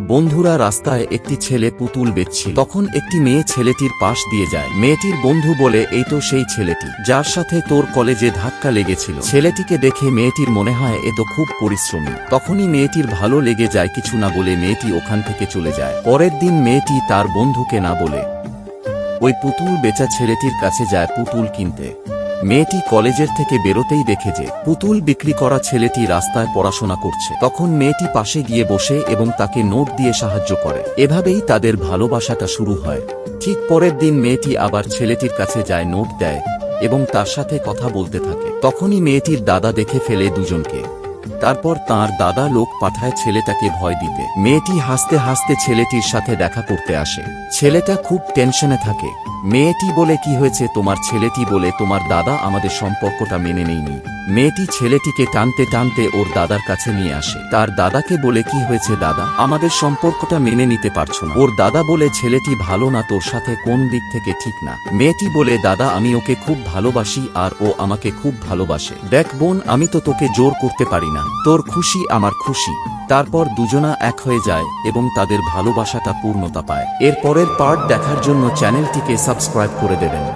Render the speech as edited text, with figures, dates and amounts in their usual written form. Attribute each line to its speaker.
Speaker 1: বন্ধুরা, রাস্তায় একটি ছেলে পুতুল বেচছিল। তখন একটি মেয়ে ছেলেটির পাশ দিয়ে যায়। মেয়েটির বন্ধু বলে, এই তো সেই ছেলেটি যার সাথে তোর কলেজে ধাক্কা লেগেছিল। ছেলেটিকে দেখে মেয়েটির মনে হয় এ তো খুব পরিশ্রমী। তখনই মেয়েটির ভালো লেগে যায়। কিছু না বলে মেয়েটি ওখান থেকে চলে যায়। পরের দিন মেয়েটি তার বন্ধুকে না বলে ওই পুতুল বেচা ছেলেটির কাছে যায় পুতুল কিনতে। মেয়েটি কলেজের থেকে বেরোতেই দেখে যে পুতুল বিক্রি করা ছেলেটি রাস্তায় পড়াশোনা করছে। তখন মেয়েটি পাশে গিয়ে বসে এবং তাকে নোট দিয়ে সাহায্য করে। এভাবেই তাদের ভালোবাসাটা শুরু হয়। ঠিক পরের দিন মেয়েটি আবার ছেলেটির কাছে যায়, নোট দেয় এবং তার সাথে কথা বলতে থাকে। তখনই মেয়েটির দাদা দেখে ফেলে দুজনকে। তারপর তার দাদা লোক পাঠায় ছেলেটাকে ভয় দিতে। মেয়েটি হাসতে হাসতে ছেলেটির সাথে দেখা করতে আসে। ছেলেটা খুব টেনশনে থাকে। মেয়েটি বলে, কি হয়েছে তোমার? ছেলেটি বলে, তোমার দাদা আমাদের সম্পর্কটা মেনে নেয়নি। মেয়েটি ছেলেটিকে টানতে টানতে ওর দাদার কাছে নিয়ে আসে। তার দাদাকে বলে, কি হয়েছে দাদা, আমাদের সম্পর্কটা মেনে নিতে পারছো না? ওর দাদা বলে, ছেলেটি ভালো না, তোর সাথে কোন দিক থেকে ঠিক না। মেয়েটি বলে, দাদা আমি ওকে খুব ভালোবাসি আর ও আমাকে খুব ভালোবাসে। দেখ বোন, আমি তো তোকে জোর করতে পারি না। তোর খুশি আমার খুশি। তারপর দুজনা এক হয়ে যায় এবং তাদের ভালোবাসাটা পূর্ণতা পায়। এর পরের পার্ট দেখার জন্য চ্যানেলটিকে সাবস্ক্রাইব করে দেবেন।